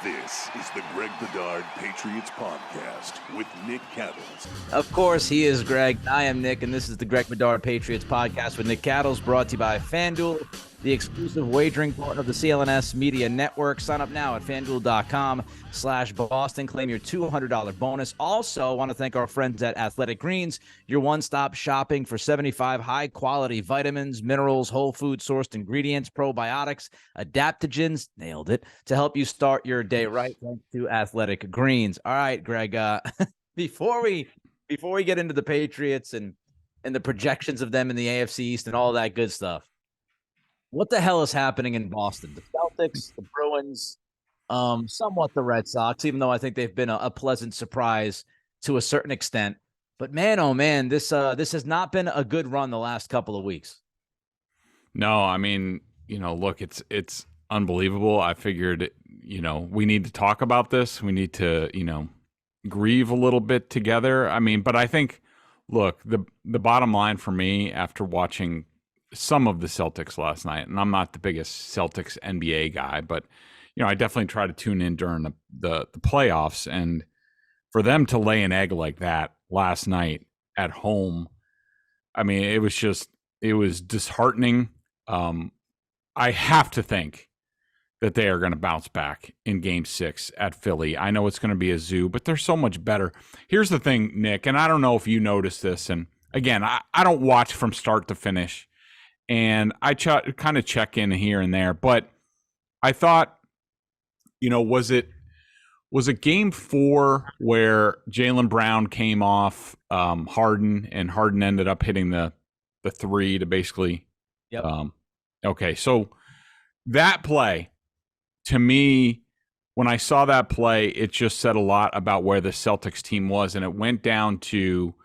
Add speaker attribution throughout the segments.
Speaker 1: This is the Greg Bedard Patriots Podcast with Nick Cattles.
Speaker 2: Of course, he is Greg. I am Nick, and this is the Greg Bedard Patriots Podcast with Nick Cattles, brought to you by FanDuel, the exclusive wagering partner of the CLNS Media Network. Sign up now at FanDuel.com/Boston. Claim your $200 bonus. Also, I want to thank our friends at Athletic Greens, your one-stop shopping for 75 high-quality vitamins, minerals, whole food-sourced ingredients, probiotics, adaptogens, nailed it, to help you start your day right. Thanks to Athletic Greens. All right, Greg, before we get into the Patriots and the projections of them in the AFC East and all that good stuff, what the hell is happening in Boston? The Celtics, the Bruins, somewhat the Red Sox, even though I think they've been a pleasant surprise to a certain extent. But man, oh man, this has not been a good run the last couple of weeks.
Speaker 3: No, I mean, look, it's unbelievable. I figured, we need to talk about this. We need to, grieve a little bit together. I mean, but I think, look, the bottom line for me after watching some of the Celtics last night, and I'm not the biggest Celtics NBA guy, but I definitely try to tune in during the playoffs, and for them to lay an egg like that last night at home, I mean, it was disheartening. I have to think that they are going to bounce back in Game 6 at Philly. I know it's going to be a zoo, but they're so much better. Here's the thing, Nick, and I don't know if you noticed this, and again, I don't watch from start to finish, and I kind of check in here and there, but I thought, was it Game 4 where Jaylen Brown came off Harden, and Harden ended up hitting the three to basically,
Speaker 2: yep.
Speaker 3: Okay, so that play, to me, when I saw that play, it just said a lot about where the Celtics team was, and it went down to,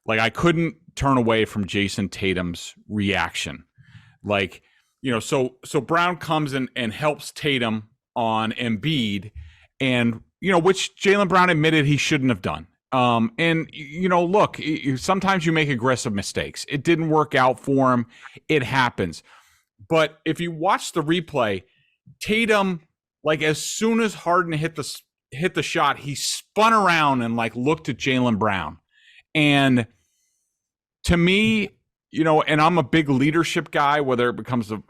Speaker 3: I couldn't turn away from Jason Tatum's reaction. So Brown comes in and helps Tatum on Embiid, and, which Jaylen Brown admitted he shouldn't have done. Look, sometimes you make aggressive mistakes. It didn't work out for him. It happens. But if you watch the replay, Tatum, as soon as Harden hit the shot, he spun around and looked at Jaylen Brown. And to me, and I'm a big leadership guy, whether it comes to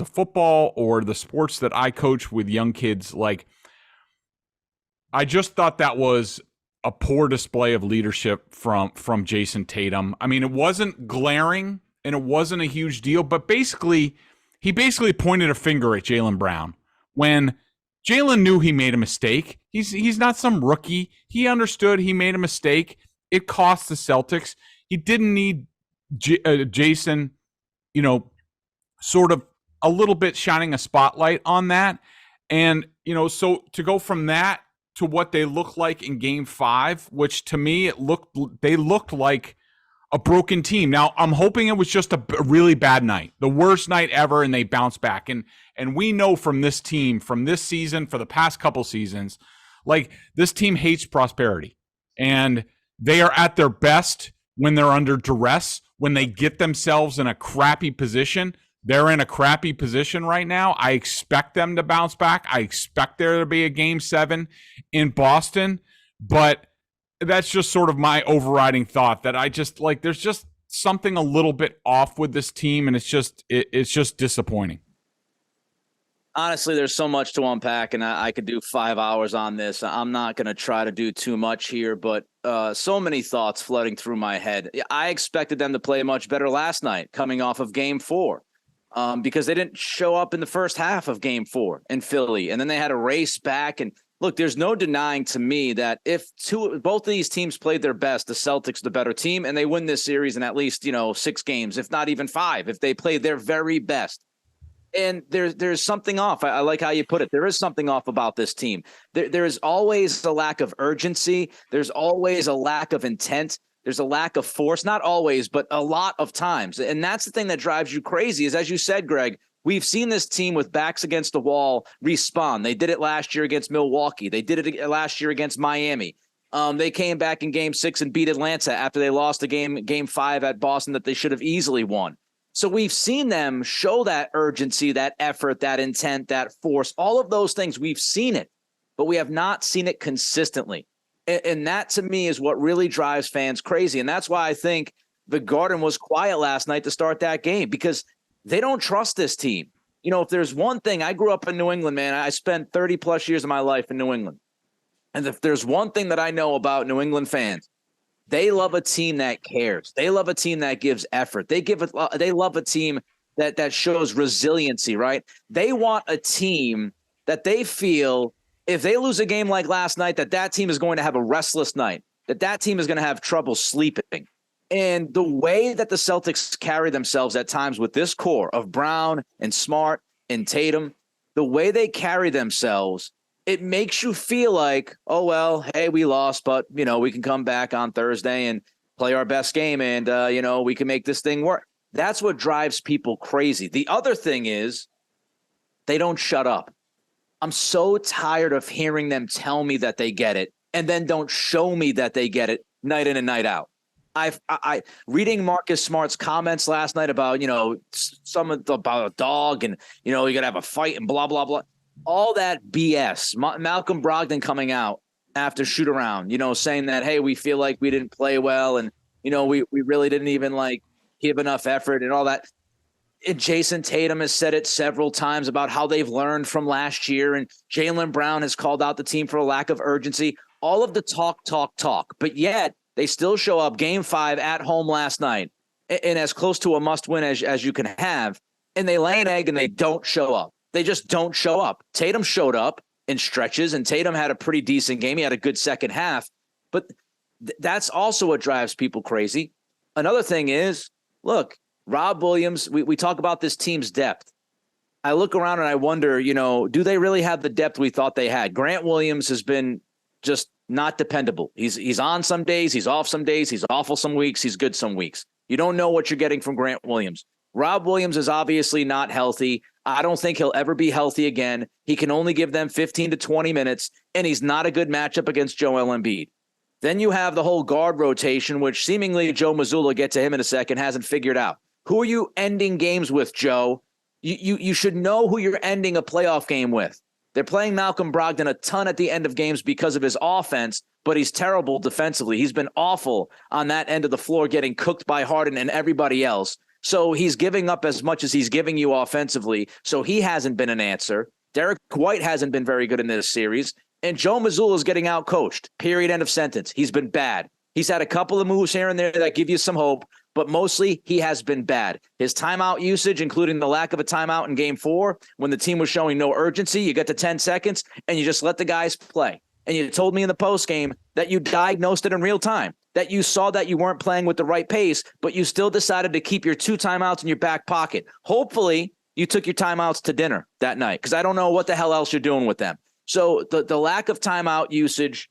Speaker 3: football or the sports that I coach with young kids, I just thought that was a poor display of leadership from Jason Tatum. I mean, it wasn't glaring and it wasn't a huge deal, but he basically pointed a finger at Jaylen Brown when Jaylen knew he made a mistake. He's not some rookie. He understood he made a mistake. It cost the Celtics. He didn't need Jason, sort of a little bit shining a spotlight on that. And, so to go from that to what they look like in Game 5, which to me, they looked like a broken team. Now, I'm hoping it was just a really bad night, the worst night ever, and they bounced back. And we know from this team, from this season, for the past couple seasons, this team hates prosperity. And they are at their best when they're under duress, when they get themselves in a crappy position. They're in a crappy position right now. I expect them to bounce back. I expect there to be a Game 7 in Boston, but that's just sort of my overriding thought that I just there's just something a little bit off with this team, and it's just disappointing.
Speaker 2: Honestly, there's so much to unpack, and I could do 5 hours on this. I'm not going to try to do too much here, but so many thoughts flooding through my head. I expected them to play much better last night, coming off of Game 4, because they didn't show up in the first half of Game 4 in Philly, and then they had to race back. And look, there's no denying to me that if both of these teams played their best, the Celtics the better team, and they win this series in at least 6 games, if not even 5, if they play their very best. And there's something off. I like how you put it. There is something off about this team. There is always a lack of urgency. There's always a lack of intent. There's a lack of force. Not always, but a lot of times. And that's the thing that drives you crazy is, as you said, Greg, we've seen this team with backs against the wall respond. They did it last year against Milwaukee. They did it last year against Miami. They came back in Game 6 and beat Atlanta after they lost game 5 at Boston that they should have easily won. So we've seen them show that urgency, that effort, that intent, that force, all of those things. We've seen it, but we have not seen it consistently. And that to me is what really drives fans crazy. And that's why I think the Garden was quiet last night to start that game, because they don't trust this team. You know, if there's one thing, I grew up in New England, man. I spent 30 plus years of my life in New England. And if there's one thing that I know about New England fans, they love a team that cares. They love a team that gives effort. They love a team that shows resiliency, right? They want a team that they feel if they lose a game like last night, that team is going to have a restless night, that team is going to have trouble sleeping. And the way that the Celtics carry themselves at times with this core of Brown and Smart and Tatum, the way they carry themselves, it makes you feel like, oh, well, hey, we lost, but, you know, we can come back on Thursday and play our best game and, you know, we can make this thing work. That's what drives people crazy. The other thing is they don't shut up. I'm so tired of hearing them tell me that they get it and then don't show me that they get it night in and night out. I reading Marcus Smart's comments last night about, you know, about a dog and, you know, you got to have a fight and blah, blah, blah. All that BS. Malcolm Brogdon coming out after shoot around, you know, saying that, hey, we feel like we didn't play well. And, you know, we really didn't even like give enough effort and all that. And Jason Tatum has said it several times about how they've learned from last year. And Jaylen Brown has called out the team for a lack of urgency. All of the talk. But yet they still show up game 5 at home last night and as close to a must win as you can have. And they lay an egg and they don't show up. They just don't show up. Tatum showed up in stretches and Tatum had a pretty decent game. He had a good second half, but that's also what drives people crazy. Another thing is, look, Rob Williams, we talk about this team's depth. I look around and I wonder, you know, do they really have the depth we thought they had? Grant Williams has been just not dependable. He's on some days, he's off some days, he's awful some weeks, he's good some weeks. You don't know what you're getting from Grant Williams. Rob Williams is obviously not healthy. I don't think he'll ever be healthy again. He can only give them 15 to 20 minutes, and he's not a good matchup against Joel Embiid. Then you have the whole guard rotation, which seemingly Joe Mazzulla, get to him in a second, hasn't figured out. Who are you ending games with, Joe? You should know who you're ending a playoff game with. They're playing Malcolm Brogdon a ton at the end of games because of his offense, but he's terrible defensively. He's been awful on that end of the floor, getting cooked by Harden and everybody else. So he's giving up as much as he's giving you offensively. So he hasn't been an answer. Derek White hasn't been very good in this series. And Joe Mazzulla is getting out-coached. Period, end of sentence. He's been bad. He's had a couple of moves here and there that give you some hope, but mostly he has been bad. His timeout usage, including the lack of a timeout in game 4, when the team was showing no urgency, you get to 10 seconds and you just let the guys play. And you told me in the postgame that you diagnosed it in real time, that you saw that you weren't playing with the right pace, but you still decided to keep your 2 timeouts in your back pocket. Hopefully you took your timeouts to dinner that night, because I don't know what the hell else you're doing with them. So the lack of timeout usage,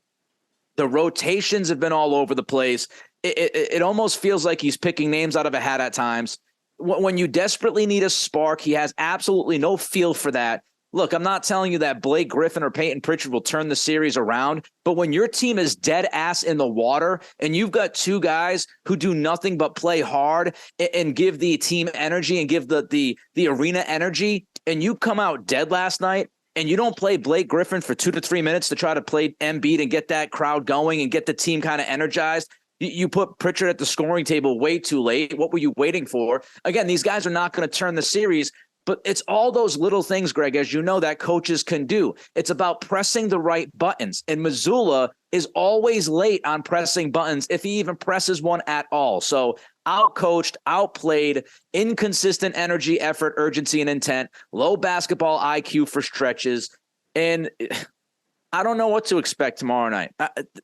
Speaker 2: the rotations have been all over the place. It almost feels like he's picking names out of a hat at times. When you desperately need a spark, he has absolutely no feel for that. Look, I'm not telling you that Blake Griffin or Peyton Pritchard will turn the series around, but when your team is dead ass in the water and you've got 2 guys who do nothing but play hard and give the team energy and give the arena energy, and you come out dead last night, and you don't play Blake Griffin for 2 to 3 minutes to try to play Embiid and get that crowd going and get the team kind of energized. You put Pritchard at the scoring table way too late. What were you waiting for? Again, these guys are not going to turn the series, but it's all those little things, Greg, as you know, that coaches can do. It's about pressing the right buttons. And Mazzulla is always late on pressing buttons, if he even presses one at all. So outcoached, outplayed, inconsistent energy, effort, urgency, and intent, low basketball IQ for stretches. And I don't know what to expect tomorrow night.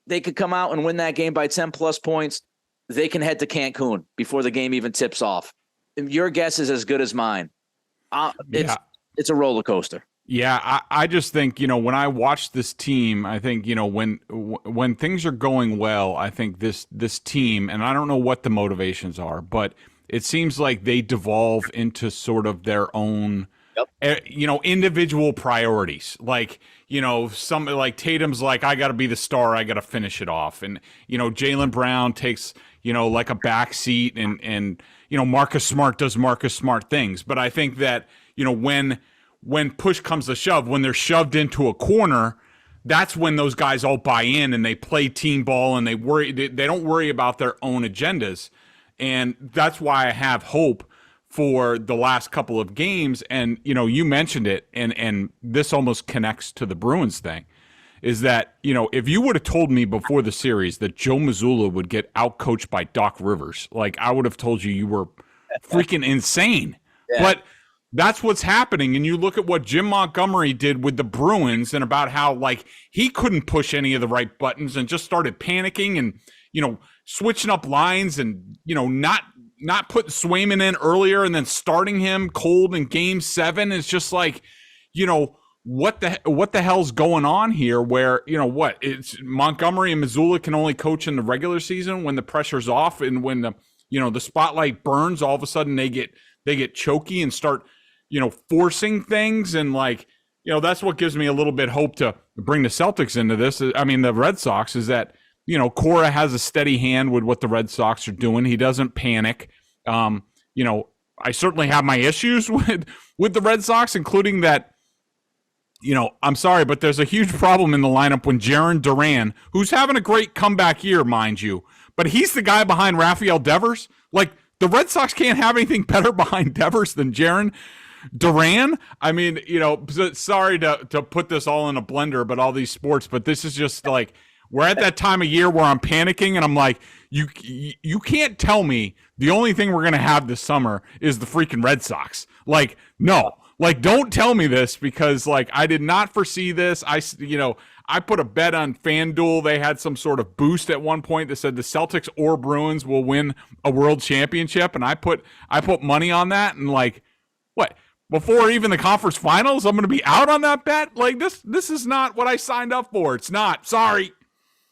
Speaker 2: They could come out and win that game by 10 plus points. They can head to Cancun before the game even tips off. Your guess is as good as mine. It's a roller coaster.
Speaker 3: Yeah, I just think, you know, when I watch this team, I think, you know, when things are going well, I think this team, and I don't know what the motivations are, but it seems like they devolve into sort of their own individual priorities. Like, some like Tatum's like, I got to be the star. I got to finish it off. And, Jaylen Brown takes, like a back seat and Marcus Smart does Marcus Smart things. But I think that, when push comes to shove, when they're shoved into a corner, that's when those guys all buy in and they play team ball and they don't worry about their own agendas. And that's why I have hope for the last couple of games. And, you mentioned it, and this almost connects to the Bruins thing, is that, if you would have told me before the series that Joe Mazzulla would get outcoached by Doc Rivers, like, I would have told you were freaking insane. Yeah. But that's what's happening. And you look at what Jim Montgomery did with the Bruins and about how, like, he couldn't push any of the right buttons and just started panicking and, switching up lines and, not putting Swayman in earlier and then starting him cold in Game 7. It's just like, what the hell's going on here where, it's Montgomery and Mazzulla can only coach in the regular season when the pressure's off, and when the spotlight burns, all of a sudden they get choky and start, forcing things. And like, that's what gives me a little bit hope to bring the Celtics into this. I mean, the Red Sox, is that, Cora has a steady hand with what the Red Sox are doing. He doesn't panic. I certainly have my issues with the Red Sox, including that, I'm sorry, but there's a huge problem in the lineup when Jarren Duran, who's having a great comeback year, mind you, but he's the guy behind Rafael Devers. Like, the Red Sox can't have anything better behind Devers than Jarren Duran. I mean, sorry to put this all in a blender, but all these sports, but this is just like, we're at that time of year where I'm panicking and I'm like, you can't tell me the only thing we're going to have this summer is the freaking Red Sox. Like, no, like, don't tell me this, because like, I did not foresee this. I put a bet on FanDuel. They had some sort of boost at one point that said the Celtics or Bruins will win a world championship. And I put money on that, and like, what? Before even the conference finals, I'm going to be out on that bet? Like, this is not what I signed up for. It's not. Sorry.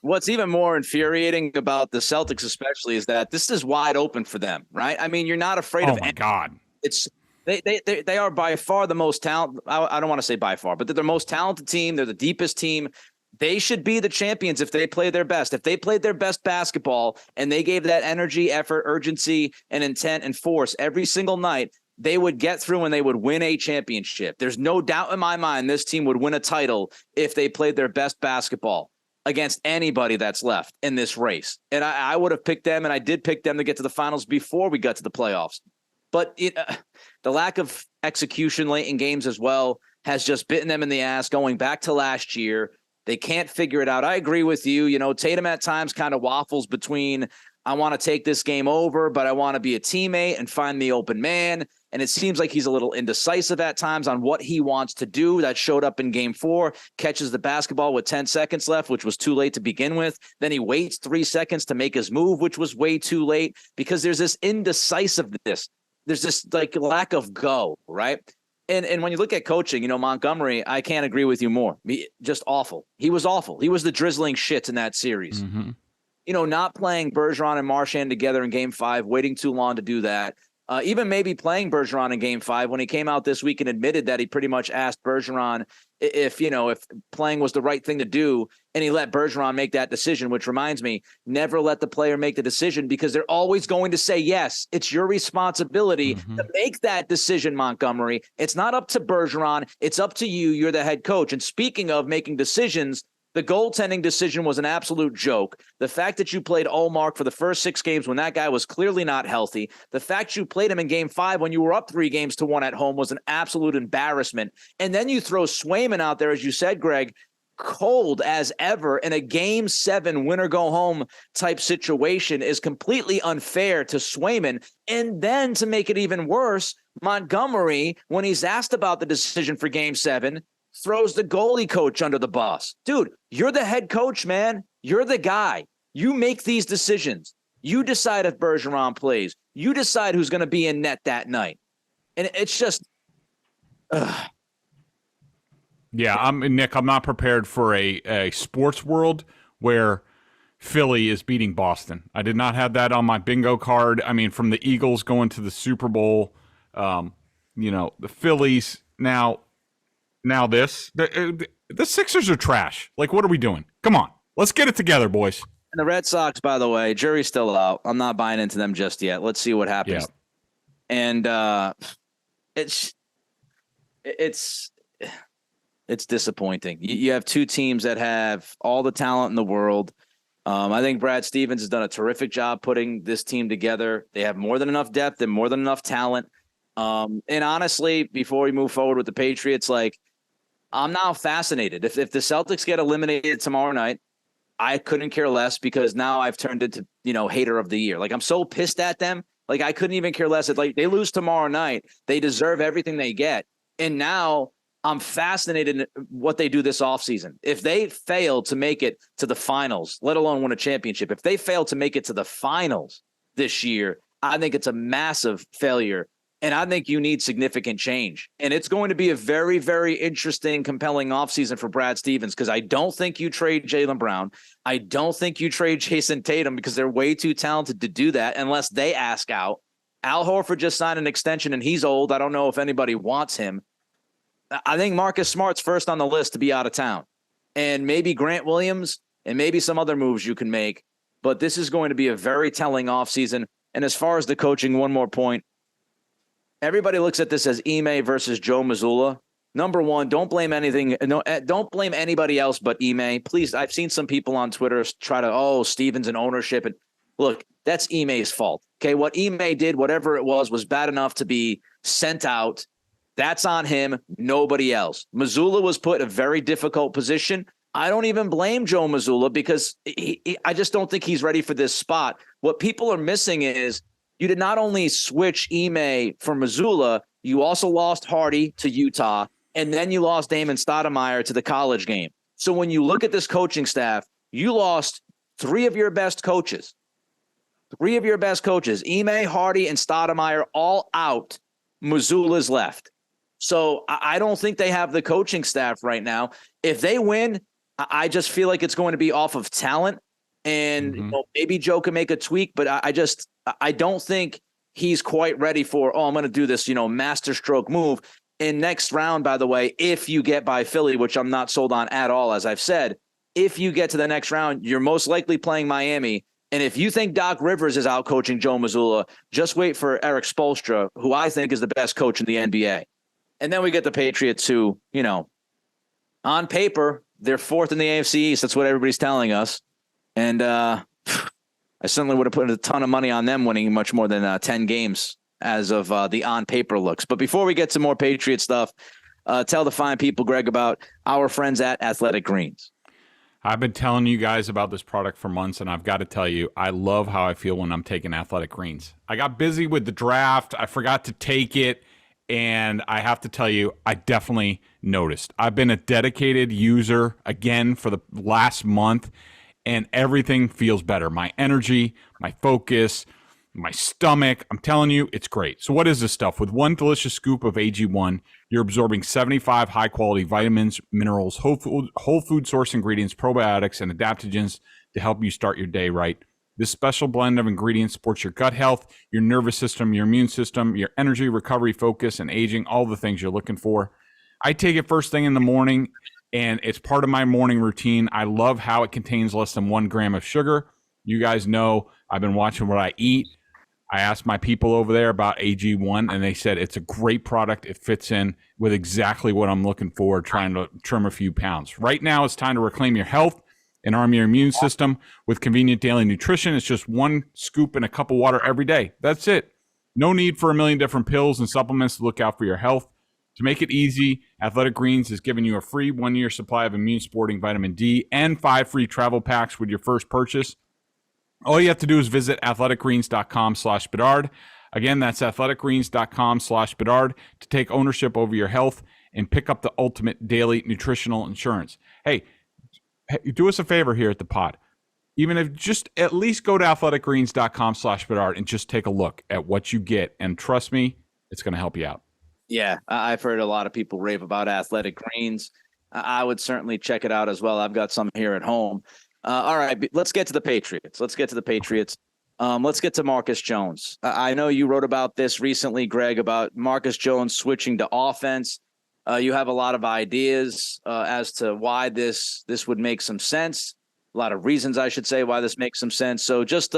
Speaker 2: What's even more infuriating about the Celtics especially is that this is wide open for them, right? I mean, you're not afraid of
Speaker 3: my God.
Speaker 2: It's they are by far the most talented. I don't want to say by far, but they're the most talented team. They're the deepest team. They should be the champions if they play their best. If they played their best basketball and they gave that energy, effort, urgency, and intent and force every single night, they would get through and they would win a championship. There's no doubt in my mind this team would win a title if they played their best basketball against anybody that's left in this race. And I would have picked them, and I did pick them to get to the finals before we got to the playoffs. But the lack of execution late in games as well has just bitten them in the ass going back to last year. They can't figure it out. I agree with you. Tatum at times kind of waffles between, I want to take this game over, but I want to be a teammate and find the open man. And it seems like he's a little indecisive at times on what he wants to do. That showed up in Game 4, catches the basketball with 10 seconds left, which was too late to begin with. Then he waits 3 seconds to make his move, which was way too late, because there's this indecisiveness. There's this like lack of go, right? And when you look at coaching, Montgomery, I can't agree with you more. Just awful. He was awful. He was the drizzling shits in that series.
Speaker 3: Mm-hmm.
Speaker 2: Not playing Bergeron and Marchand together in Game 5, waiting too long to do that. Even maybe playing Bergeron in Game 5 when he came out this week and admitted that he pretty much asked Bergeron if playing was the right thing to do, and he let Bergeron make that decision, which reminds me, never let the player make the decision, because they're always going to say yes. It's your responsibility to make that decision, Montgomery. It's not up to Bergeron. It's up to you. You're the head coach. And speaking of making decisions, the goaltending decision was an absolute joke. The fact that you played Olmark for the first 6 games when that guy was clearly not healthy, the fact you played him in Game 5 when you were up 3-1 at home was an absolute embarrassment. And then you throw Swayman out there, as you said, Greg, cold as ever in a Game 7 win-or-go-home type situation is completely unfair to Swayman. And then to make it even worse, Montgomery, when he's asked about the decision for Game 7, throws the goalie coach under the bus. Dude, you're the head coach, man. You're the guy. You make these decisions. You decide if Bergeron plays. You decide who's going to be in net that night. And it's just...
Speaker 3: Yeah, Nick, I'm not prepared for a sports world where Philly is beating Boston. I did not have that on my bingo card. I mean, from the Eagles going to the Super Bowl, the Phillies Now the Sixers are trash. Like, what are we doing? Come on. Let's get it together, boys.
Speaker 2: And the Red Sox, by the way, jury's still out. I'm not buying into them just yet. Let's see what happens.
Speaker 3: Yeah.
Speaker 2: And it's disappointing. You have two teams that have all the talent in the world. I think Brad Stevens has done a terrific job putting this team together. They have more than enough depth and more than enough talent. And honestly, before we move forward with the Patriots, like, I'm now fascinated. If the Celtics get eliminated tomorrow night, I couldn't care less, because now I've turned into, hater of the year. Like, I'm so pissed at them. Like, I couldn't even care less. If, like, they lose tomorrow night, they deserve everything they get. And now I'm fascinated in what they do this offseason. If they fail to make it to the finals, let alone win a championship, if they fail to make it to the finals this year, I think it's a massive failure. And I think you need significant change. And it's going to be a very, very interesting, compelling offseason for Brad Stevens, because I don't think you trade Jaylen Brown. I don't think you trade Jason Tatum, because they're way too talented to do that unless they ask out. Al Horford just signed an extension, and he's old. I don't know if anybody wants him. I think Marcus Smart's first on the list to be out of town. And maybe Grant Williams and maybe some other moves you can make. But this is going to be a very telling offseason. And as far as the coaching, one more point. Everybody looks at this as Ime versus Joe Mazzulla. Number one, don't blame anything. No, don't blame anybody else but Ime. Please, I've seen some people on Twitter try to, Stevens and ownership. And look, that's Ime's fault. Okay, what Ime did, whatever it was bad enough to be sent out. That's on him, nobody else. Mazzulla was put in a very difficult position. I don't even blame Joe Mazzulla, because I just don't think he's ready for this spot. What people are missing is, you did not only switch Ime for Mazzulla, you also lost Hardy to Utah, and then you lost Damon Stoudemire to the college game. So when you look at this coaching staff, you lost three of your best coaches. Ime, Hardy, and Stoudemire all out. Mazzulla's left. So I don't think they have the coaching staff right now. If they win, I just feel like it's going to be off of talent. And maybe Joe can make a tweak, but I don't think he's quite ready for, I'm going to do this, master stroke move. In next round, by the way, if you get by Philly, which I'm not sold on at all, as I've said, if you get to the next round, you're most likely playing Miami. And if you think Doc Rivers is out coaching Joe Mazzulla, just wait for Eric Spoelstra, who I think is the best coach in the NBA. And then we get the Patriots, who, on paper, they're fourth in the AFC East. That's what everybody's telling us. And I certainly would have put a ton of money on them winning much more than 10 games as of the on-paper looks. But before we get to more Patriot stuff, tell the fine people, Greg, about our friends at Athletic Greens.
Speaker 3: I've been telling you guys about this product for months, and I've got to tell you, I love how I feel when I'm taking Athletic Greens. I got busy with the draft. I forgot to take it, and I have to tell you, I definitely noticed. I've been a dedicated user, again, for the last month, and everything feels better. My energy, my focus, my stomach. I'm telling you, it's great. So what is this stuff? With one delicious scoop of AG1, you're absorbing 75 high-quality vitamins, minerals, whole food source ingredients, probiotics, and adaptogens to help you start your day right. This special blend of ingredients supports your gut health, your nervous system, your immune system, your energy, recovery, focus, and aging, all the things you're looking for. I take it first thing in the morning, and it's part of my morning routine. I love how it contains less than 1 gram of sugar. You guys know I've been watching what I eat. I asked my people over there about AG1, and they said it's a great product. It fits in with exactly what I'm looking for, trying to trim a few pounds. Right now, it's time to reclaim your health and arm your immune system with convenient daily nutrition. It's just 1 scoop in a cup of water every day. That's it. No need for a million different pills and supplements to look out for your health. To make it easy, Athletic Greens is giving you a free 1-year supply of immune-supporting vitamin D and 5 free travel packs with your first purchase. All you have to do is visit athleticgreens.com/Bedard. Again, that's athleticgreens.com/Bedard to take ownership over your health and pick up the ultimate daily nutritional insurance. Hey, do us a favor here at the pod. Even if just at least go to athleticgreens.com/Bedard and just take a look at what you get. And trust me, it's going to help you out.
Speaker 2: Yeah, I've heard a lot of people rave about Athletic Greens. I would certainly check it out as well. I've got some here at home. All right, let's get to the Patriots. Let's get to Marcus Jones. I know you wrote about this recently, Greg, about Marcus Jones switching to offense. You have a lot of ideas as to why this would make some sense. A lot of reasons, I should say, why this makes some sense. So just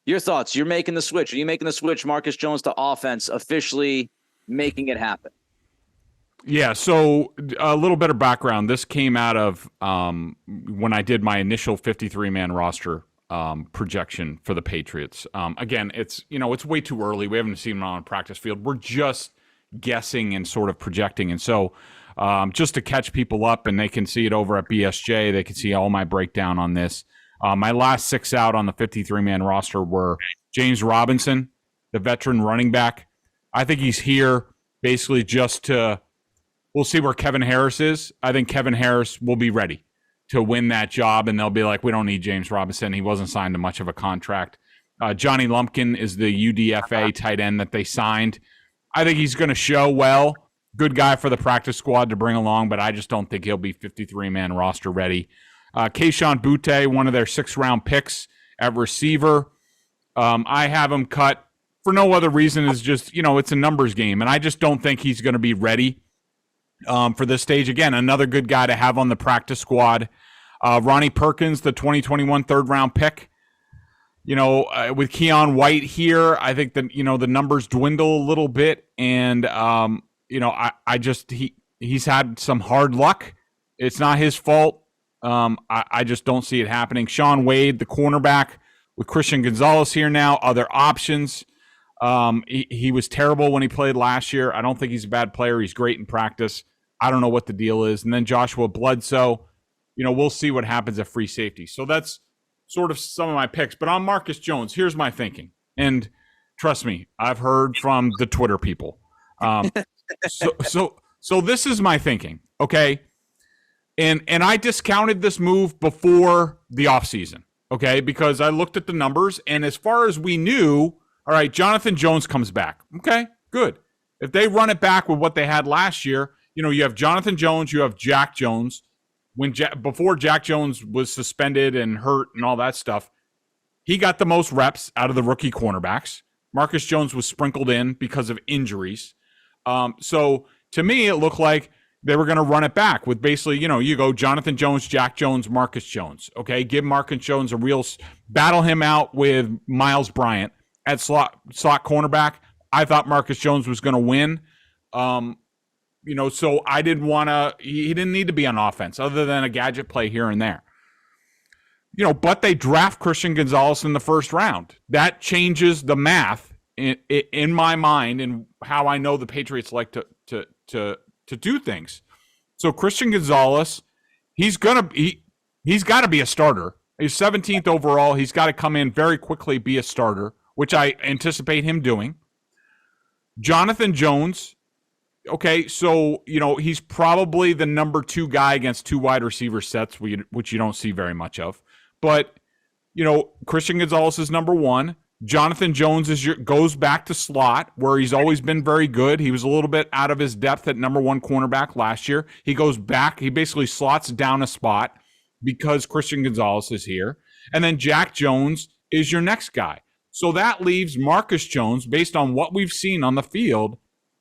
Speaker 2: your thoughts. You're making the switch. Are you making the switch, Marcus Jones, to offense, officially making it happen?
Speaker 3: Yeah, so a little bit of background. This came out of when I did my initial 53-man roster projection for the Patriots. Again, it's way too early. We haven't seen them on a practice field. We're just guessing and sort of projecting. And so just to catch people up, and they can see it over at BSJ, they can see all my breakdown on this. My last 6 out on the 53-man roster were James Robinson, the veteran running back. I think he's here basically just to – we'll see where Kevin Harris is. I think Kevin Harris will be ready to win that job, and they'll be like, we don't need James Robinson. He wasn't signed to much of a contract. Johnny Lumpkin is the UDFA tight end that they signed. I think he's going to show well. Good guy for the practice squad to bring along, but I just don't think he'll be 53-man roster ready. Kayshon Boutte, one of their 6th-round picks at receiver. I have him cut for no other reason is just, it's a numbers game, and I just don't think he's going to be ready for this stage. Again, another good guy to have on the practice squad. Ronnie Perkins, the 2021 third-round pick. With Keon White here, I think that, the numbers dwindle a little bit, and he's had some hard luck. It's not his fault. I just don't see it happening. Sean Wade, the cornerback, with Christian Gonzalez here now. Other options. He was terrible when he played last year. I don't think he's a bad player. He's great in practice. I don't know what the deal is. And then Joshua Bledsoe, we'll see what happens at free safety. So that's sort of some of my picks. But on Marcus Jones, here's my thinking. And trust me, I've heard from the Twitter people. So this is my thinking, okay? And I discounted this move before the offseason, okay? Because I looked at the numbers, and as far as we knew, all right, Jonathan Jones comes back. Okay, good. If they run it back with what they had last year, you have Jonathan Jones, you have Jack Jones. Before Jack Jones was suspended and hurt and all that stuff, he got the most reps out of the rookie cornerbacks. Marcus Jones was sprinkled in because of injuries. So to me, it looked like they were going to run it back with basically, you go Jonathan Jones, Jack Jones, Marcus Jones. Okay, give Marcus Jones a real battle him out with Miles Bryant at slot cornerback. I thought Marcus Jones was going to win. So I didn't want to – he didn't need to be on offense other than a gadget play here and there. But they draft Christian Gonzalez in the first round. That changes the math in my mind and how I know the Patriots like to do things. So Christian Gonzalez, he's got to be a starter. He's 17th overall. He's got to come in very quickly, be a starter, which I anticipate him doing. Jonathan Jones, okay, so, he's probably the number 2 guy against 2 wide receiver sets, which you don't see very much of. But, Christian Gonzalez is number 1. Jonathan Jones goes back to slot, where he's always been very good. He was a little bit out of his depth at number 1 cornerback last year. He goes back. He basically slots down a spot because Christian Gonzalez is here. And then Jack Jones is your next guy. So that leaves Marcus Jones, based on what we've seen on the field,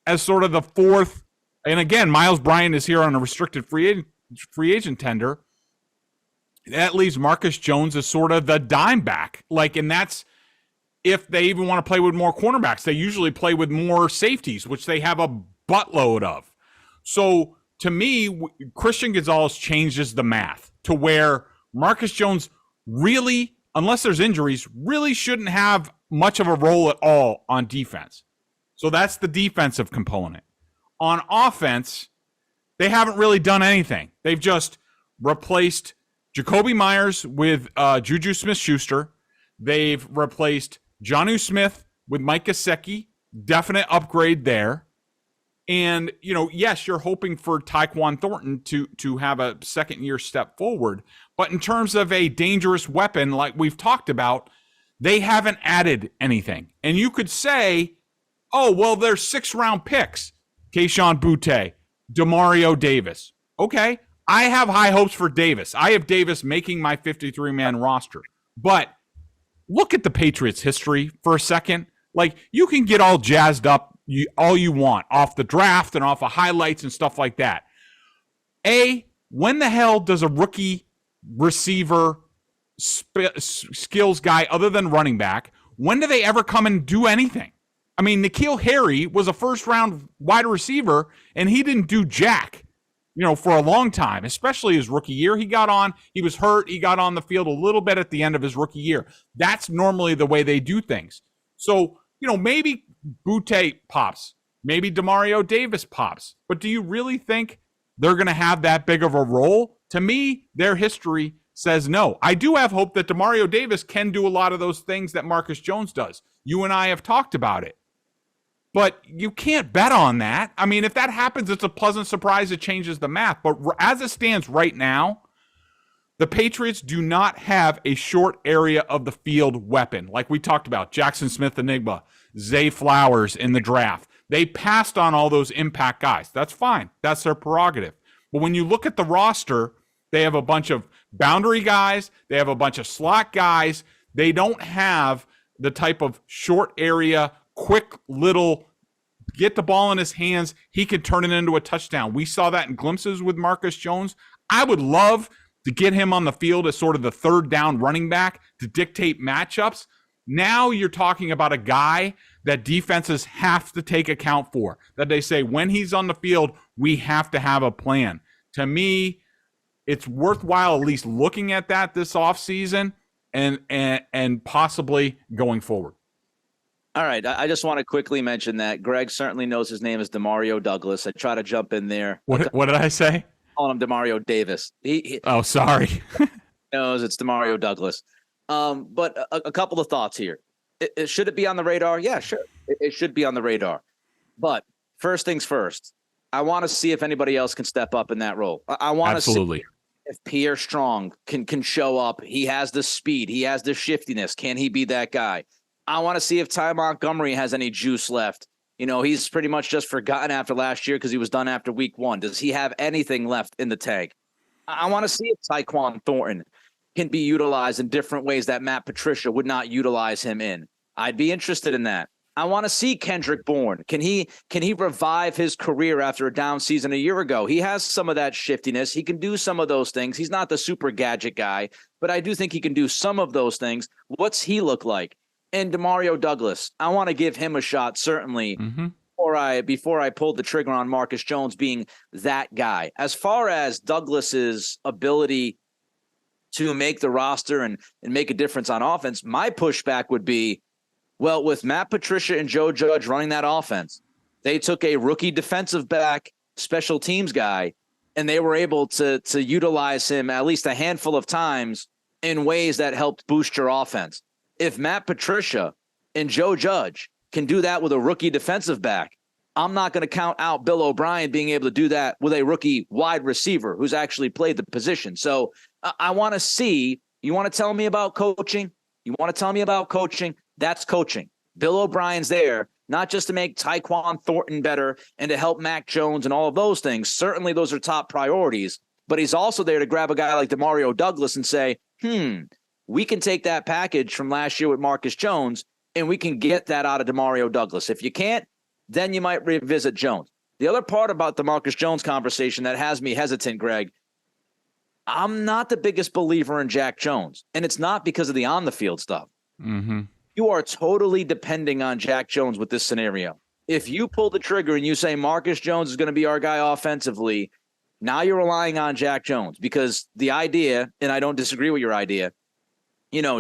Speaker 3: as sort of the 4th. And again, Miles Bryant is here on a restricted free agent tender. That leaves Marcus Jones as sort of the dime back. And that's if they even want to play with more cornerbacks. They usually play with more safeties, which they have a buttload of. So to me, Christian Gonzalez changes the math to where Marcus Jones really, unless there's injuries, really shouldn't have much of a role at all on defense. So that's the defensive component. On offense, they haven't really done anything. They've just replaced Jacoby Myers with Juju Smith-Schuster. They've replaced Jonnu Smith with Mike Gesicki. Definite upgrade there. And, yes, you're hoping for Tyquan Thornton to have a second-year step forward. But in terms of a dangerous weapon, like we've talked about, they haven't added anything. And you could say, oh, well, they're 6th-round picks. Kayshon Boutte, Demario Davis. Okay, I have high hopes for Davis. I have Davis making my 53-man roster. But look at the Patriots' history for a second. You can get all jazzed up all you want off the draft and off of highlights and stuff like that. When the hell does a rookie receiver skills guy other than running back, when do they ever come and do anything? I mean, N'Keal Harry was a first-round wide receiver, and he didn't do jack, for a long time, especially his rookie year. He was hurt, he got on the field a little bit at the end of his rookie year. That's normally the way they do things. So, maybe Boutte pops, maybe Demario Davis pops, but do you really think they're going to have that big of a role? To me, their history says no. I do have hope that Demario Davis can do a lot of those things that Marcus Jones does. You and I have talked about it. But you can't bet on that. I mean, if that happens, it's a pleasant surprise. It changes the math. But as it stands right now, the Patriots do not have a short area of the field weapon. Like we talked about, Jackson Smith-Njigba, Zay Flowers in the draft. They passed on all those impact guys. That's fine. That's their prerogative. But when you look at the roster, they have a bunch of boundary guys. They have a bunch of slot guys. They don't have the type of short area, quick little, get the ball in his hands, he can turn it into a touchdown. We saw that in glimpses with Marcus Jones. I would love to get him on the field as sort of the third down running back to dictate matchups. Now you're talking about a guy that defenses have to take account for, that they say when he's on the field, we have to have a plan. To me, it's worthwhile at least looking at that this offseason and possibly going forward.
Speaker 2: All right. I just want to quickly mention that Greg certainly knows his name is Demario Douglas. I try to jump in there.
Speaker 3: What did I say?
Speaker 2: Calling him Demario Davis.
Speaker 3: Oh, sorry.
Speaker 2: knows it's Demario Douglas. But a couple of thoughts here. Should it be on the radar? Yeah, sure. It should be on the radar. But first things first, I want to see if anybody else can step up in that role. I want to see if Pierre Strong can show up. He has the speed. He has the shiftiness. Can he be that guy? I want to see if Ty Montgomery has any juice left. He's pretty much just forgotten after last year because he was done after week 1. Does he have anything left in the tank? I want to see if Tyquan Thornton can be utilized in different ways that Matt Patricia would not utilize him in. I'd be interested in that. I want to see Kendrick Bourne. Can he revive his career after a down season a year ago? He has some of that shiftiness. He can do some of those things. He's not the super gadget guy, but I do think he can do some of those things. What's he look like? And Demario Douglas, I want to give him a shot, certainly, before I pulled the trigger on Marcus Jones being that guy. As far as Douglas's ability to make the roster and make a difference on offense, my pushback would be, well, with Matt Patricia and Joe Judge running that offense, they took a rookie defensive back, special teams guy, and they were able to utilize him at least a handful of times in ways that helped boost your offense. If Matt Patricia and Joe Judge can do that with a rookie defensive back, I'm not going to count out Bill O'Brien being able to do that with a rookie wide receiver who's actually played the position. So I want to see, you want to tell me about coaching? You want to tell me about coaching? That's coaching. Bill O'Brien's there, not just to make Tyquan Thornton better and to help Mac Jones and all of those things. Certainly those are top priorities, but he's also there to grab a guy like Demario Douglas and say, we can take that package from last year with Marcus Jones and we can get that out of Demario Douglas. If you can't, then you might revisit Jones. The other part about the Marcus Jones conversation that has me hesitant, Greg, I'm not the biggest believer in Jack Jones, and it's not because of the on-the-field stuff. You are totally depending on Jack Jones with this scenario. If you pull the trigger and you say Marcus Jones is going to be our guy offensively, now you're relying on Jack Jones because the idea, and I don't disagree with your idea,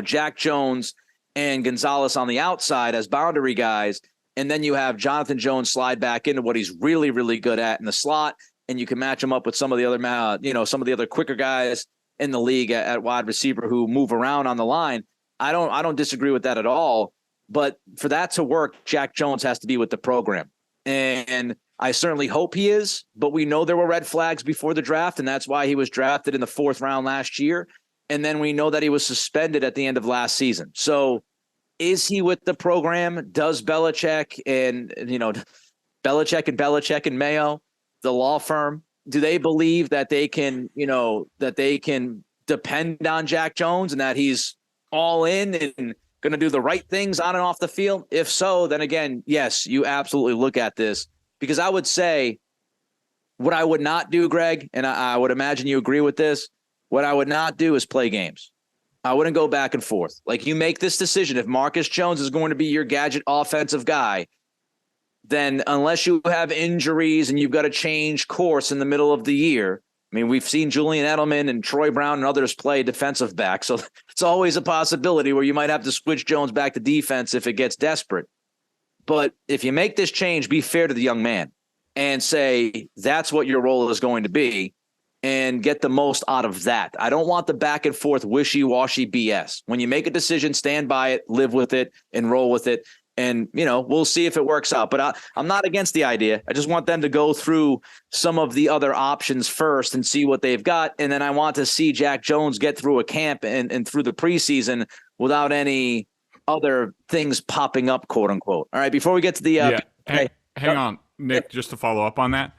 Speaker 2: Jack Jones and Gonzalez on the outside as boundary guys, and then you have Jonathan Jones slide back into what he's really, really good at in the slot, and you can match him up with some of the other quicker guys in the league at wide receiver who move around on the line. I don't disagree with that at all, but for that to work, Jack Jones has to be with the program, and I certainly hope he is. But we know there were red flags before the draft, and that's why he was drafted in the 4th round last year. And then we know that he was suspended at the end of last season. So is he with the program? Does Belichick and Mayo, the law firm, do they believe that they can depend on Jack Jones and that he's all in and going to do the right things on and off the field? If so, then again, yes, you absolutely look at this, because I would say what I would not do, Greg, and I would imagine you agree with this, what I would not do is play games. I wouldn't go back and forth. Like, you make this decision. If Marcus Jones is going to be your gadget offensive guy, then unless you have injuries and you've got to change course in the middle of the year, I mean, we've seen Julian Edelman and Troy Brown and others play defensive back. So it's always a possibility where you might have to switch Jones back to defense if it gets desperate. But if you make this change, be fair to the young man and say that's what your role is going to be and get the most out of that. I don't want the back and forth wishy-washy BS. When you make a decision, stand by it, live with it, and roll with it. And, we'll see if it works out. But I'm not against the idea. I just want them to go through some of the other options first and see what they've got. And then I want to see Jack Jones get through a camp and through the preseason without any other things popping up, quote unquote. All right, before we get to the
Speaker 3: hang on, Nick, just to follow up on that.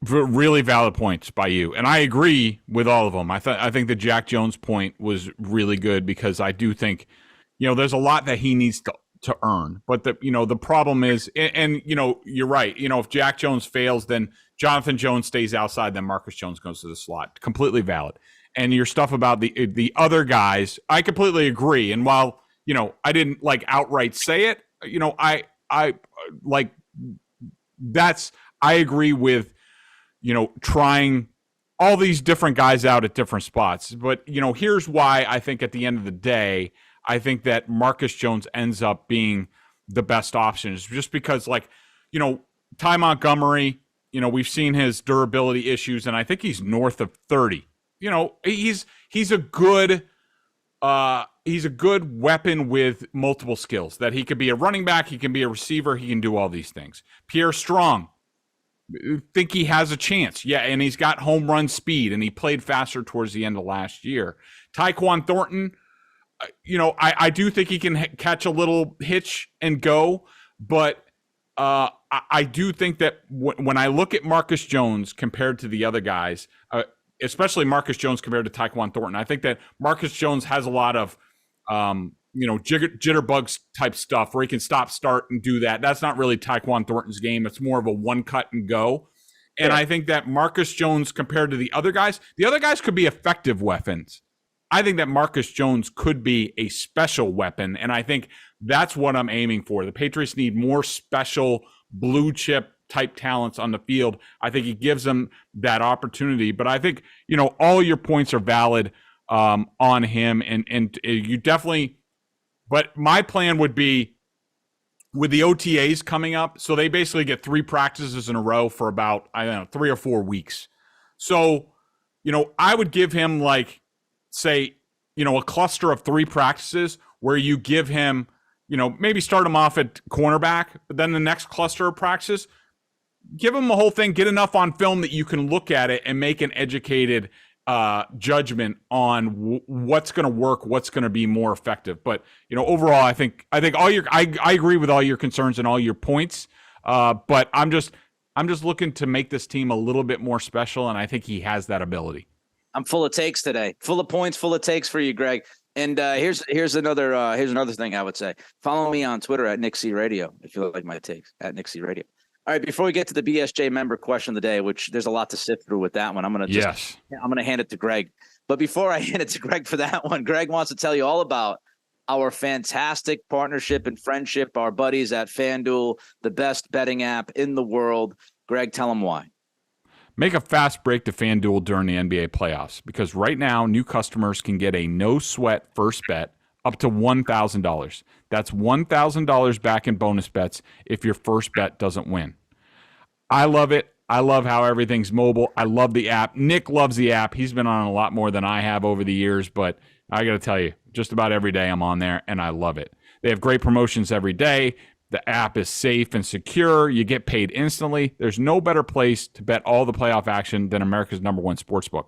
Speaker 3: Really valid points by you. And I agree with all of them. I think the Jack Jones point was really good, because I do think, there's a lot that he needs to earn. But the problem is, and you're right. If Jack Jones fails, then Jonathan Jones stays outside, then Marcus Jones goes to the slot. Completely valid. And your stuff about the other guys, I completely agree. And while, I didn't outright say it, I agree with, trying all these different guys out at different spots. But, here's why I think at the end of the day, I think that Marcus Jones ends up being the best option. It's just because, Ty Montgomery, we've seen his durability issues, and I think he's north of 30. He's a good weapon with multiple skills, that he could be a running back, he can be a receiver, he can do all these things. Pierre Strong, think he has a chance. Yeah, and he's got home run speed, and he played faster towards the end of last year. Tyquan Thornton, I do think he can catch a little hitch and go, but I do think that when I look at Marcus Jones compared to the other guys, especially Marcus Jones compared to Tyquan Thornton, I think that Marcus Jones has a lot of, jitterbugs type stuff where he can stop, start, and do that. That's not really Tyquan Thornton's game. It's more of a one cut and go. And I think that Marcus Jones compared to the other guys could be effective weapons. I think that Marcus Jones could be a special weapon, and I think that's what I'm aiming for. The Patriots need more special blue chip type talents on the field. I think he gives them that opportunity, but I think, all your points are valid on him, and you definitely, but my plan would be with the OTAs coming up. So they basically get 3 practices in a row for about, 3 or 4 weeks. So, I would give him say, a cluster of 3 practices where you give him, maybe start him off at cornerback, but then the next cluster of practices, give him the whole thing, get enough on film that you can look at it and make an educated judgment on what's going to work, what's going to be more effective. But, overall, I think I agree with all your concerns and all your points. But I'm just looking to make this team a little bit more special, and I think he has that ability.
Speaker 2: I'm full of takes today, full of points, full of takes for you, Greg. And here's another thing I would say. Follow me on Twitter at Nick C Radio if you like my takes, at Nick C Radio. All right, before we get to the BSJ member question of the day, which there's a lot to sift through with that one, I'm going to hand it to Greg. But before I hand it to Greg for that one, Greg wants to tell you all about our fantastic partnership and friendship, our buddies at FanDuel, the best betting app in the world. Greg, tell them why.
Speaker 3: Make a fast break to FanDuel during the NBA playoffs, because right now new customers can get a no-sweat first bet up to $1,000. That's $1,000 back in bonus bets if your first bet doesn't win. I love it. I love how everything's mobile. I love the app. Nick loves the app. He's been on a lot more than I have over the years, but I got to tell you, just about every day I'm on there, and I love it. They have great promotions every day. The app is safe and secure. You get paid instantly. There's no better place to bet all the playoff action than America's #1 sportsbook.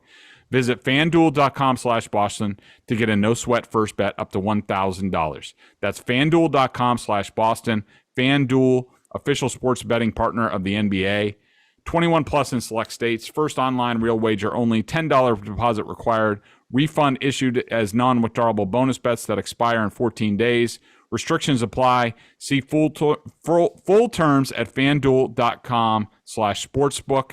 Speaker 3: Visit FanDuel.com/Boston to get a no-sweat first bet up to $1,000. That's FanDuel.com/Boston. FanDuel, official sports betting partner of the NBA. 21 plus in select states. First online real wager only. $10 deposit required. Refund issued as non-withdrawable bonus bets that expire in 14 days. Restrictions apply. See full terms at FanDuel.com/sportsbook.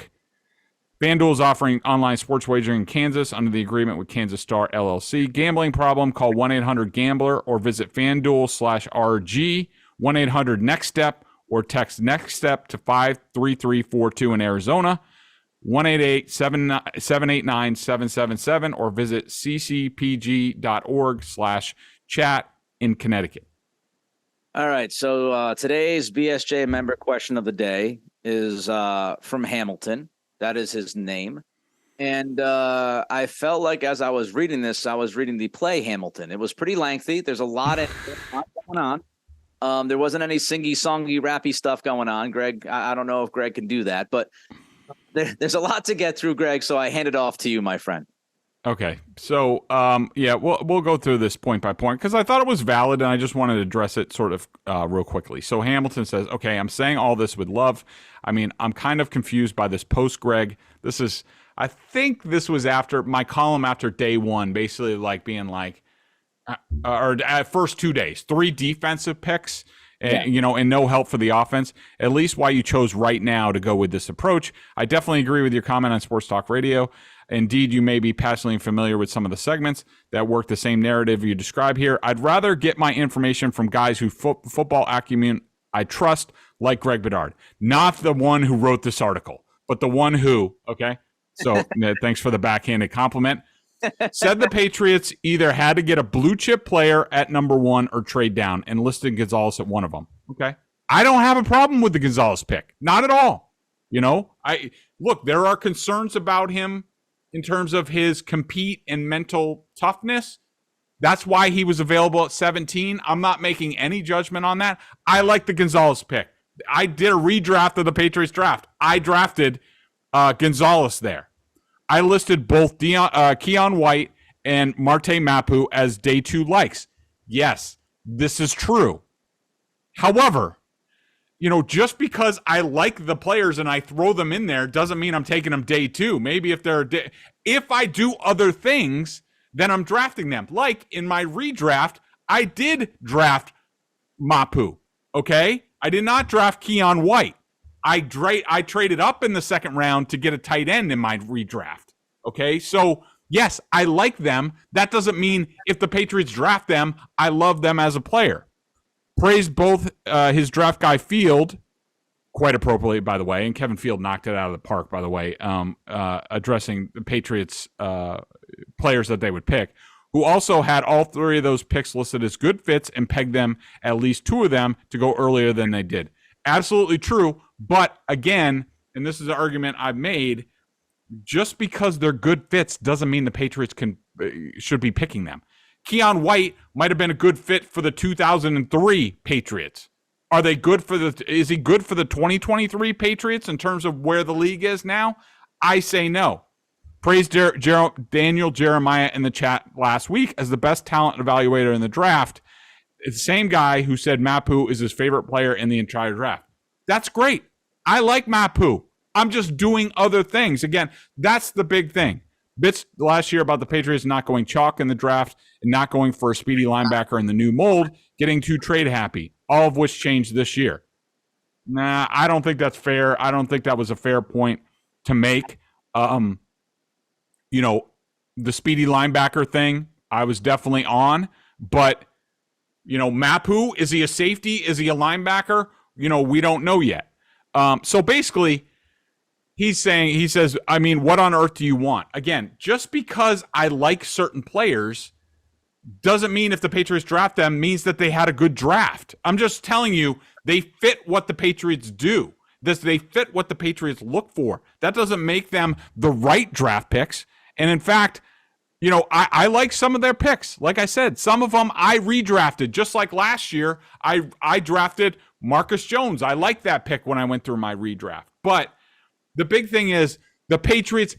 Speaker 3: FanDuel is offering online sports wagering in Kansas under the agreement with Kansas Star LLC. Gambling problem? Call 1-800-GAMBLER or visit FanDuel/RG. 1-800-NEXT-STEP or text NEXT-STEP to 53342 in Arizona. 1-888-789-777 or visit ccpg.org/chat in Connecticut.
Speaker 2: All right. So today's BSJ member question of the day is from Hamilton. That is his name. And I felt like as I was reading this, I was reading the play Hamilton. It was pretty lengthy. There's a lot going on. There wasn't any singy-songy, rappy stuff going on. Greg, I don't know if Greg can do that, but there's a lot to get through, Greg, so I hand it off to you, my friend.
Speaker 3: Okay. So, we'll go through this point by point because I thought it was valid and I just wanted to address it sort of real quickly. So Hamilton says, okay, I'm saying all this with love. I mean, I'm kind of confused by this post, Greg. I think this was after my column after day one, basically like being like, or at first 2 days, 3 defensive picks, and no help for the offense. At least why you chose right now to go with this approach. I definitely agree with your comment on Sports Talk Radio. Indeed, you may be passionately familiar with some of the segments that work the same narrative you describe here. I'd rather get my information from guys who football acumen I trust, like Greg Bedard, not the one who wrote this article, but the one who, okay? So thanks for the backhanded compliment. Said the Patriots either had to get a blue chip player at number 1 or trade down and listed Gonzalez at one of them. Okay. I don't have a problem with the Gonzalez pick. Not at all. Look, there are concerns about him in terms of his compete and mental toughness. That's why he was available at 17. I'm not making any judgment on that. I like the Gonzalez pick. I did a redraft of the Patriots draft. I drafted Gonzalez there. I listed both Keon White and Marte Mapu as day 2 likes. Yes, this is true. However, just because I like the players and I throw them in there doesn't mean I'm taking them day 2. Maybe if I do other things, then I'm drafting them. Like in my redraft, I did draft Mapu. Okay, I did not draft Keon White. I traded up in the second round to get a tight end in my redraft. Okay, so yes, I like them. That doesn't mean if the Patriots draft them, I love them as a player. Praised both his draft guy Field, quite appropriately, by the way, and Kevin Field knocked it out of the park, by the way, addressing the Patriots players that they would pick, who also had all 3 of those picks listed as good fits and pegged them, at least 2 of them, to go earlier than they did. Absolutely true. But again, and this is an argument I've made, just because they're good fits doesn't mean the Patriots should be picking them. Keon White might have been a good fit for the 2003 Patriots. Is he good for the 2023 Patriots in terms of where the league is now? I say no. Praised Daniel Jeremiah in the chat last week as the best talent evaluator in the draft. It's the same guy who said Mapu is his favorite player in the entire draft. That's great. I like Mapu. I'm just doing other things. Again, that's the big thing. Bits last year about the Patriots not going chalk in the draft and not going for a speedy linebacker in the new mold, getting too trade happy, all of which changed this year. Nah, I don't think that's fair. I don't think that was a fair point to make. The speedy linebacker thing, I was definitely on, but Mapu, is he a safety? Is he a linebacker? We don't know yet. So basically, he says, I mean, what on earth do you want? Again, just because I like certain players doesn't mean if the Patriots draft them means that they had a good draft. I'm just telling you, they fit what the Patriots do. They fit what the Patriots look for. That doesn't make them the right draft picks. And in fact, I like some of their picks. Like I said, some of them I redrafted. Just like last year, I drafted Marcus Jones. I liked that pick when I went through my redraft. But the big thing is the Patriots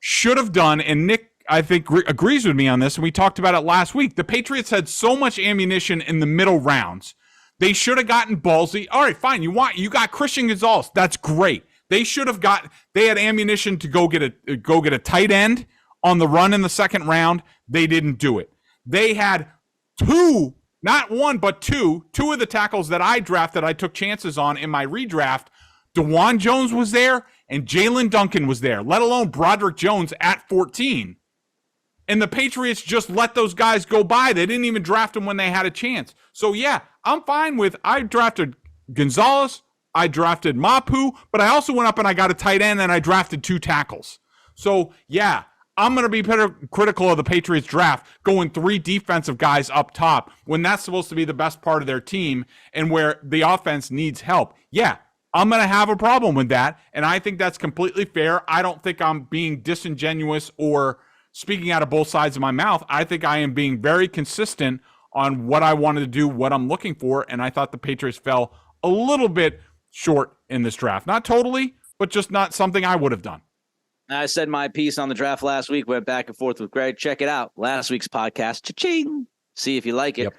Speaker 3: should have done, and Nick, I think, agrees with me on this, and we talked about it last week. The Patriots had so much ammunition in the middle rounds. They should have gotten ballsy. All right, fine. You got Christian Gonzalez. That's great. They had ammunition to go get a tight end on the run in the second round. They didn't do it. They had two, not one, but two of the tackles that I drafted, I took chances on in my redraft. DeJuan Jones was there and Jalen Duncan was there, let alone Broderick Jones at 14. And the Patriots just let those guys go by. They didn't even draft them when they had a chance. So, yeah, I'm fine with I drafted Gonzalez, I drafted Mapu, but I also went up and I got a tight end and I drafted 2 tackles. So, yeah, I'm going to be critical of the Patriots draft going 3 defensive guys up top when that's supposed to be the best part of their team and where the offense needs help. Yeah, I'm going to have a problem with that, and I think that's completely fair. I don't think I'm being disingenuous or speaking out of both sides of my mouth. I think I am being very consistent on what I wanted to do, what I'm looking for, and I thought the Patriots fell a little bit short in this draft. Not totally, but just not something I would have done.
Speaker 2: I said my piece on the draft last week, went back and forth with Greg. Check it out. Last week's podcast. Cha-ching. See if you like it.
Speaker 3: Yep.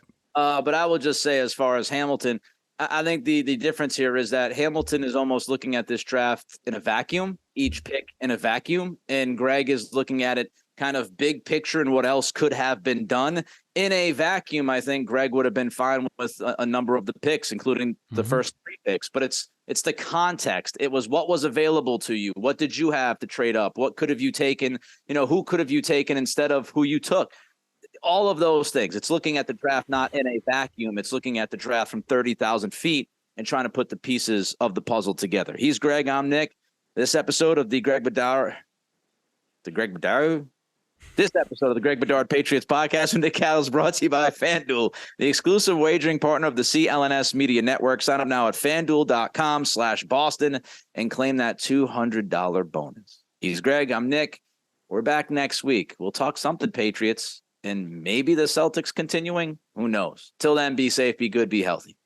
Speaker 2: But I will just say, as far as Hamilton, I think the difference here is that Hamilton is almost looking at this draft in a vacuum, each pick in a vacuum. And Greg is looking at it kind of big picture and what else could have been done. In a vacuum, I think Greg would have been fine with a number of the picks, including the first 3 picks. But it's the context. It was what was available to you. What did you have to trade up? What could have you taken? Who could have you taken instead of who you took? All of those things. It's looking at the draft not in a vacuum. It's looking at the draft from 30,000 feet and trying to put the pieces of the puzzle together. He's Greg. I'm Nick. This episode of the Greg Bedard Patriots Podcast with Nick Cattles is brought to you by FanDuel, the exclusive wagering partner of the CLNS Media Network. Sign up now at FanDuel.com/Boston and claim that $200 bonus. He's Greg. I'm Nick. We're back next week. We'll talk something Patriots and maybe the Celtics continuing. Who knows? Till then, be safe, be good, be healthy.